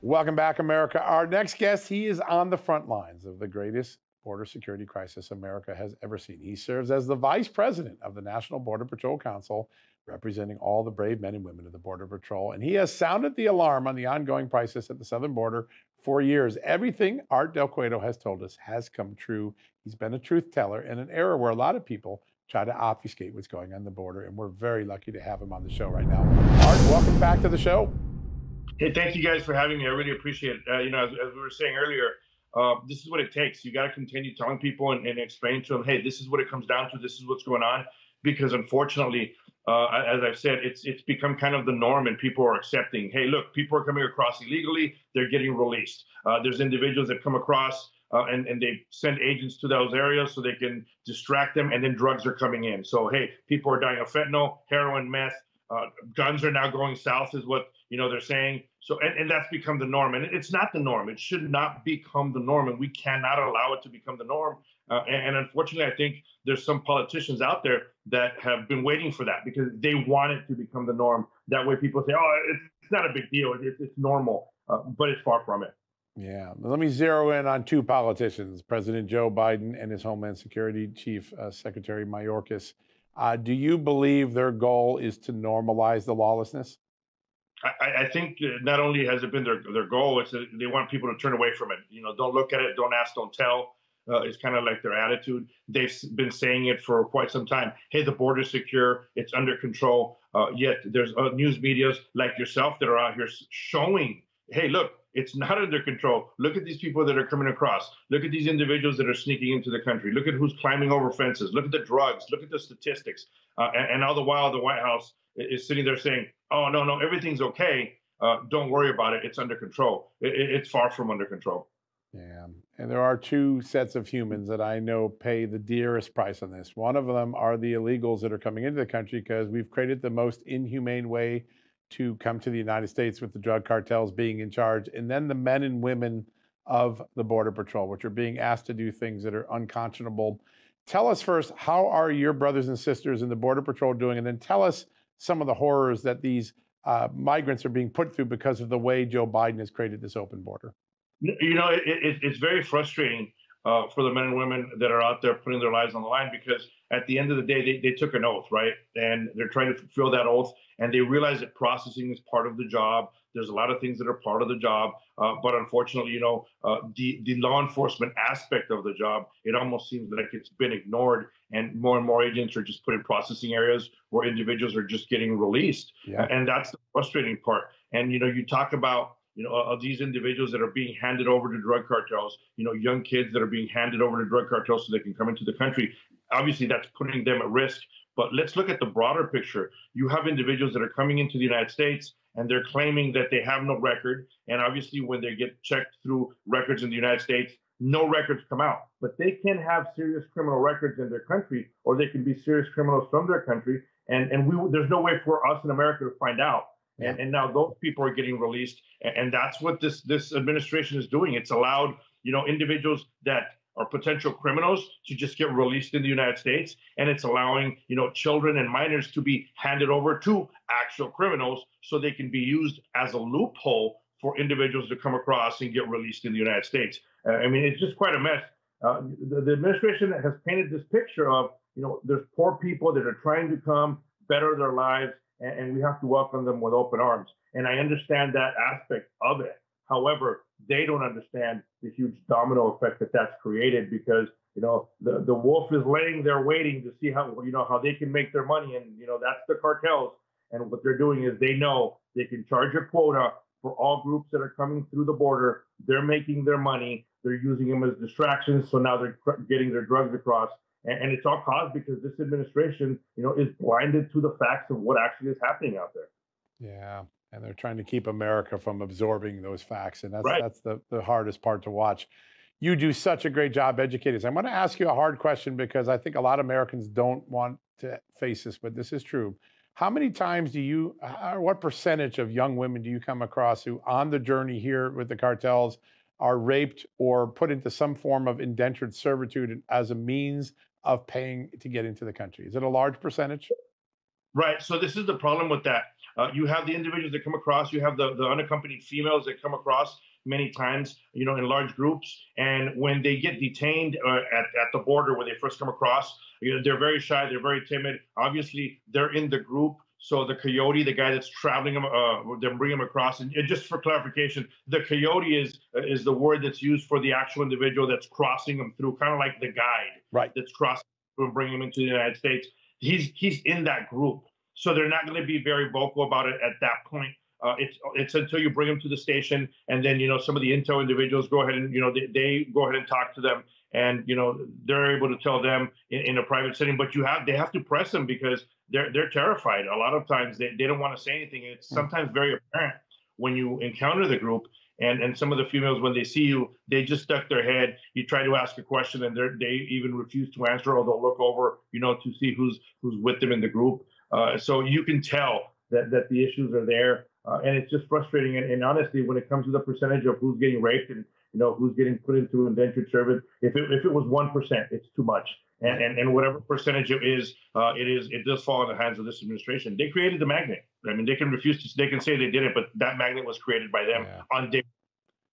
Welcome back, America. Our next guest, he is on the front lines of the greatest border security crisis America has ever seen. He serves as the vice president of the National Border Patrol Council, representing all the brave men and women of the Border Patrol. And he has sounded the alarm on the ongoing crisis at the southern border for years. Everything Art Del Cueto has told us has come true. He's been a truth teller in an era where a lot of people try to obfuscate what's going on the border. And we're very lucky to have him on the show right now. Art, welcome back to the show. Hey, thank you guys for having me. I really appreciate it. As we were saying earlier, this is what it takes. You got to continue telling people and explain to them, hey, this is what it comes down to. This is what's going on. Because unfortunately, as I've said, it's become kind of the norm, and people are accepting, hey, look, people are coming across illegally. They're getting released. There's individuals that come across and they send agents to those areas so they can distract them, and then drugs are coming in. So, hey, people are dying of fentanyl, heroin, meth. Guns are now going south is what they're saying. So and that's become the norm, and it's not the norm. It should not become the norm, and we cannot allow it to become the norm. And unfortunately, I think there's some politicians out there that have been waiting for that because they want it to become the norm. That way people say, oh, it's not a big deal. It's normal, but it's far from it. Yeah, let me zero in on two politicians, President Joe Biden and his Homeland Security Chief Secretary Mayorkas. Do you believe their goal is to normalize the lawlessness? I think not only has it been their goal, it's they want people to turn away from it. Don't look at it, don't ask, don't tell. It's kind of like their attitude. They've been saying it for quite some time. Hey, the border's secure, it's under control. Yet there's news medias like yourself that are out here showing, hey, look, it's not under control. Look at these people that are coming across. Look at these individuals that are sneaking into the country. Look at who's climbing over fences. Look at the drugs. Look at the statistics. And all the while, the White House is sitting there saying, oh, no, everything's okay. Don't worry about it. It's under control. It's far from under control. Yeah. And there are two sets of humans that I know pay the dearest price on this. One of them are the illegals that are coming into the country because we've created the most inhumane way to come to the United States with the drug cartels being in charge. And then the men and women of the Border Patrol, which are being asked to do things that are unconscionable. Tell us first, how are your brothers and sisters in the Border Patrol doing? And then tell us some of the horrors that these migrants are being put through because of the way Joe Biden has created this open border. It's very frustrating for the men and women that are out there putting their lives on the line, because at the end of the day, they took an oath, right? And they're trying to fulfill that oath, and they realize that processing is part of the job. There's a lot of things that are part of the job, but unfortunately, the law enforcement aspect of the job, it almost seems like it's been ignored, and more agents are just put in processing areas where individuals are just getting released. Yeah. And that's the frustrating part. And you talk about of these individuals that are being handed over to drug cartels, young kids that are being handed over to drug cartels so they can come into the country. Obviously, that's putting them at risk. But let's look at the broader picture. You have individuals that are coming into the United States and they're claiming that they have no record. And obviously, when they get checked through records in the United States, no records come out. But they can have serious criminal records in their country, or they can be serious criminals from their country. And there's no way for us in America to find out. And now those people are getting released, and that's what this administration is doing. It's allowed individuals that are potential criminals to just get released in the United States, and it's allowing children and minors to be handed over to actual criminals so they can be used as a loophole for individuals to come across and get released in the United States. I mean, it's just quite a mess. The administration has painted this picture of there's poor people that are trying to come better their lives, and we have to welcome them with open arms. And I understand that aspect of it. However, they don't understand the huge domino effect that's created, because the wolf is laying there waiting to see how they can make their money, and that's the cartels. And what they're doing is they know they can charge a quota for all groups that are coming through the border. They're making their money. They're using them as distractions. So now they're getting their drugs across. And it's all caused because this administration, is blinded to the facts of what actually is happening out there. Yeah, and they're trying to keep America from absorbing those facts, and Right. that's the hardest part to watch. You do such a great job educating us. I'm going to ask you a hard question because I think a lot of Americans don't want to face this, but this is true. How many times what percentage of young women do you come across who, on the journey here with the cartels, are raped or put into some form of indentured servitude as a means of paying to get into the country? Is it a large percentage? Right. So this is the problem with that. You have the individuals that come across, you have the unaccompanied females that come across many times, in large groups. And when they get detained at the border where they first come across, they're very shy, they're very timid. Obviously, they're in the group. So the coyote, the guy that's traveling them, they bring them across. And just for clarification, the coyote is the word that's used for the actual individual that's crossing them through, kind of like the guide Right. that's crossing through and bringing them into the United States. He's in that group, so they're not going to be very vocal about it at that point. It's until you bring them to the station, and then some of the intel individuals go ahead and they go ahead and talk to them, and they're able to tell them in a private setting. But they have to press them because they're terrified. A lot of times they don't want to say anything. It's sometimes very apparent when you encounter the group. And some of the females, when they see you, they just duck their head. You try to ask a question, and they even refuse to answer, or they'll look over, to see who's with them in the group. So you can tell that the issues are there, and it's just frustrating. And honestly, when it comes to the percentage of who's getting raped and who's getting put into indentured service, if it was 1%, it's too much. And whatever percentage it does fall in the hands of this administration. They created the magnet. I mean, they can say they did it, but that magnet was created by them on day.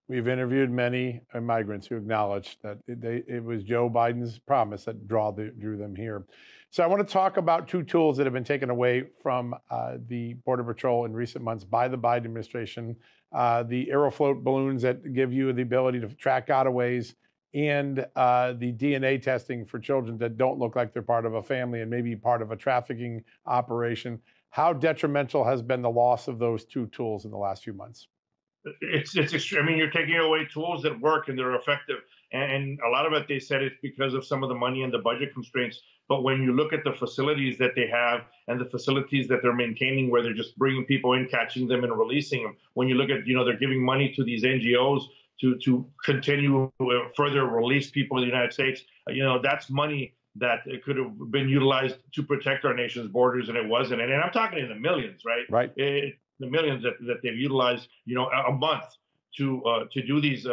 We've interviewed many migrants who acknowledged that it was Joe Biden's promise that drew them here. So I want to talk about two tools that have been taken away from the Border Patrol in recent months by the Biden administration. The Aeroflot balloons that give you the ability to track gotaways, and the DNA testing for children that don't look like they're part of a family and maybe part of a trafficking operation. How detrimental has been the loss of those two tools in the last few months? It's extreme. I mean, you're taking away tools that work and they're effective. And a lot of it, they said, it's because of some of the money and the budget constraints. But when you look at the facilities that they have and the facilities that they're maintaining, where they're just bringing people in, catching them, and releasing them, when you look at, they're giving money to these NGOs to continue to further release people in the United States, that's money that it could have been utilized to protect our nation's borders, and it wasn't. And I'm talking in the millions, right? Right. The millions that they've utilized, a month to do these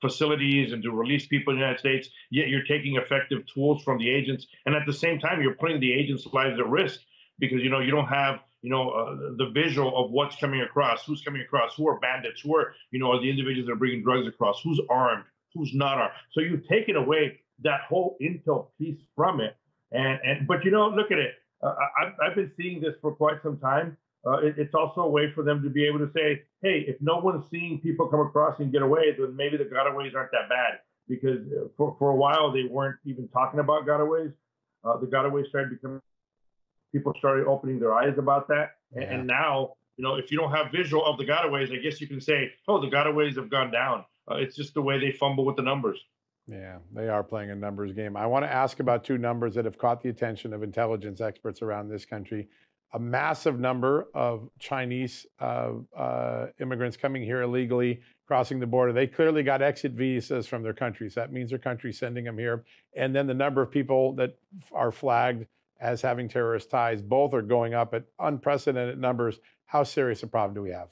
facilities and to release people in the United States. Yet you're taking effective tools from the agents, and at the same time, you're putting the agents' lives at risk because you don't have the visual of what's coming across, who's coming across, who are bandits, who are are the individuals that are bringing drugs across, who's armed, who's not armed. So you've taken away that whole intel piece from it, but look at it. I've been seeing this for quite some time. It's also a way for them to be able to say, hey, if no one's seeing people come across and get away, then maybe the gotaways aren't that bad. Because for a while, they weren't even talking about gotaways. The gotaways people started opening their eyes about that. Yeah. And now, if you don't have visual of the gotaways, I guess you can say, oh, the gotaways have gone down. It's just the way they fumble with the numbers. Yeah, they are playing a numbers game. I want to ask about two numbers that have caught the attention of intelligence experts around this country. A massive number of Chinese immigrants coming here illegally, crossing the border. They clearly got exit visas from their countries. That means their country's sending them here. And then the number of people that are flagged as having terrorist ties, both are going up at unprecedented numbers. How serious a problem do we have?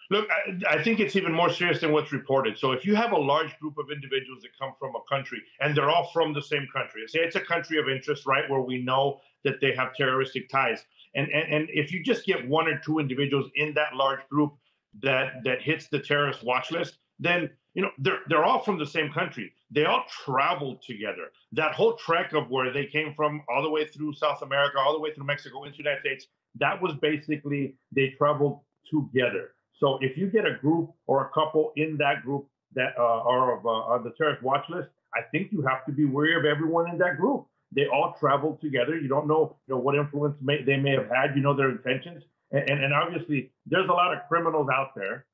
Look, I think it's even more serious than what's reported. So if you have a large group of individuals that come from a country and they're all from the same country, say it's a country of interest, right, where we know that they have terroristic ties. And if you just get one or two individuals in that large group that hits the terrorist watch list, then they're all from the same country. They all traveled together. That whole trek of where they came from, all the way through South America, all the way through Mexico into the United States, that was basically they traveled together. So if you get a group or a couple in that group that are on the terrorist watch list, I think you have to be wary of everyone in that group. They all traveled together. You don't know, what influence they may have had, their intentions. And obviously, there's a lot of criminals out there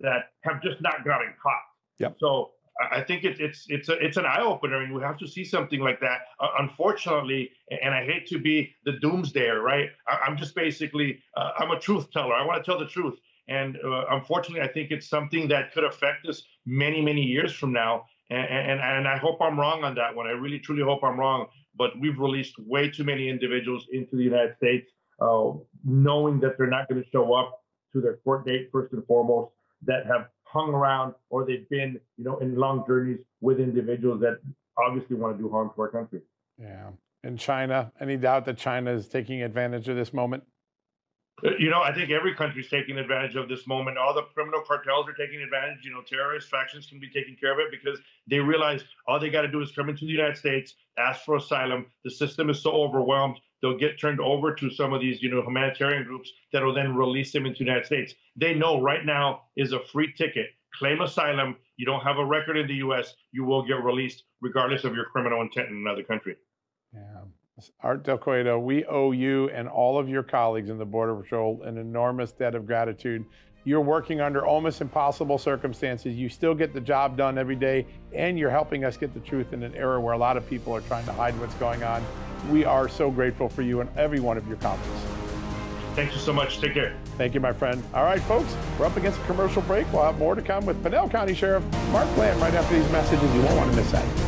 that have just not gotten caught. Yep. So I think it's an eye opener, and we have to see something like that. Unfortunately, and I hate to be the doomsdayer, right? I'm just basically I'm a truth teller. I want to tell the truth. And unfortunately, I think it's something that could affect us many, many years from now. And I hope I'm wrong on that one. I really, truly hope I'm wrong. But we've released way too many individuals into the United States, knowing that they're not going to show up to their court date, first and foremost, that have hung around or they've been, in long journeys with individuals that obviously want to do harm to our country. Yeah. And China, any doubt that China is taking advantage of this moment? I think every country's taking advantage of this moment. All the criminal cartels are taking advantage. Terrorist factions can be taking care of it because they realize all they got to do is come into the United States, ask for asylum. The system is so overwhelmed, they'll get turned over to some of these, humanitarian groups that will then release them into the United States. They know right now is a free ticket. Claim asylum. You don't have a record in the U.S. You will get released regardless of your criminal intent in another country. Yeah. Art Del Cueto, we owe you and all of your colleagues in the Border Patrol an enormous debt of gratitude. You're working under almost impossible circumstances. You still get the job done every day, and you're helping us get the truth in an era where a lot of people are trying to hide what's going on. We are so grateful for you and every one of your colleagues. Thank you so much. Take care. Thank you, my friend. All right, folks, we're up against a commercial break. We'll have more to come with Pinal County Sheriff Mark Lamb right after these messages. You won't want to miss that.